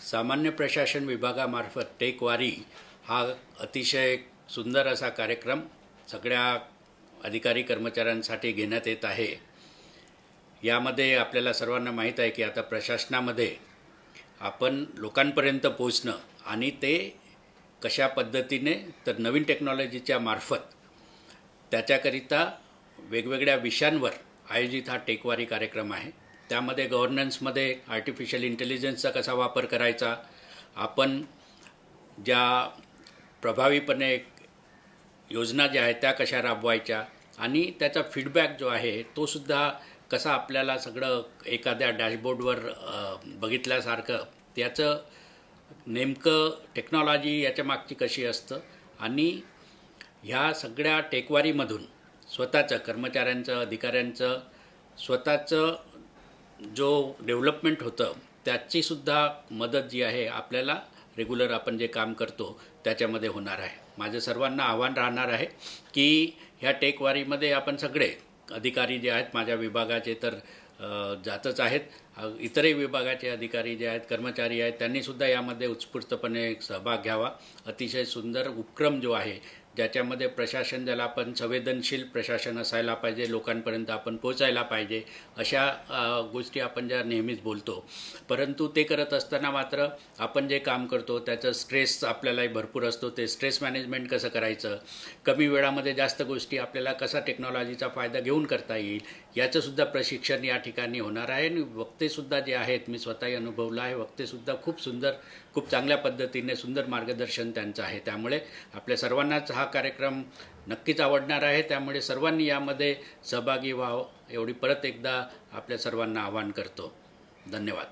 सामान्य प्रशासन विभागामार्फत टेकवारी हा अतिशय सुंदर असा कार्यक्रम सगळ्या अधिकारी कर्मचाऱ्यांसाठी घेण्यात येत आहे। यामध्ये आपल्याला सर्वांना माहीत आहे की आता प्रशासनामध्ये आपण लोकांपर्यंत पोहोचणं आणि ते कशा पद्धतीने तर नवीन टेक्नॉलॉजीच्या मार्फत त्याच्याकरिता वेगवेगळ्या विषयांवर आयोजित हा टेकवारी कार्यक्रम आहे। त्यामध्ये गव्हर्नन्समध्ये आर्टिफिशियल इंटेलिजन्सचा कसा वापर करायचा, आपण ज्या प्रभावीपणे योजना ज्या आहेत त्या कशा राबवायच्या आणि त्याचा फीडबॅक जो आहे तो सुद्धा कसा आपल्याला सगळं एखाद्या डॅशबोर्डवर बघितल्यासारखं त्याचं नेमकं टेक्नॉलॉजी याच्या मागची कशी असतं आणि ह्या सगळ्या टेकवारीमधून स्वतःचं कर्मचाऱ्यांचं अधिकाऱ्यांचं स्वतःचं जो डेव्हलपमेंट होतं त्याचीसुद्धा मदत जी आहे आपल्याला रेग्युलर आपण जे काम करतो त्याच्यामध्ये होणार आहे। माझं सर्वांना आव्हान राहणार आहे की ह्या टेकवारीमध्ये आपण सगळे अधिकारी जे आहेत माझ्या विभागाचे तर जातच आहेत, इतरही विभागाचे अधिकारी जे आहेत कर्मचारी आहेत त्यांनीसुद्धा यामध्ये उत्स्फूर्तपणे सहभाग घ्यावा। अतिशय सुंदर उपक्रम जो आहे ज्याच्यामध्ये प्रशासन ज्याला आपण संवेदनशील प्रशासन असायला पाहिजे, लोकांपर्यंत आपण पोहोचायला पाहिजे अशा गोष्टी आपण ज्या नेहमीच बोलतो, परंतु ते करत असताना मात्र आपण जे काम करतो त्याचं स्ट्रेस आपल्यालाही भरपूर असतो। ते स्ट्रेस मॅनेजमेंट कसं करायचं, कमी वेळामध्ये जास्त गोष्टी आपल्याला कसा टेक्नॉलॉजीचा फायदा घेऊन करता येईल याचंसुद्धा प्रशिक्षण या ठिकाणी होणार आहे। आणि वक्तेसुद्धा जे आहेत मी स्वतःही अनुभवलं आहे, वक्तेसुद्धा खूप सुंदर खूप चांगल्या पद्धतीने सुंदर मार्गदर्शन त्यांचं आहे। त्यामुळे आपल्या सर्वांनाच हा कार्यक्रम नक्कीच आवडणार आहे, त्यामुळे सर्वांनी यामध्ये सहभागी व्हावं एवढी परत एकदा आपल्या सर्वांना आवाहन करतो। धन्यवाद।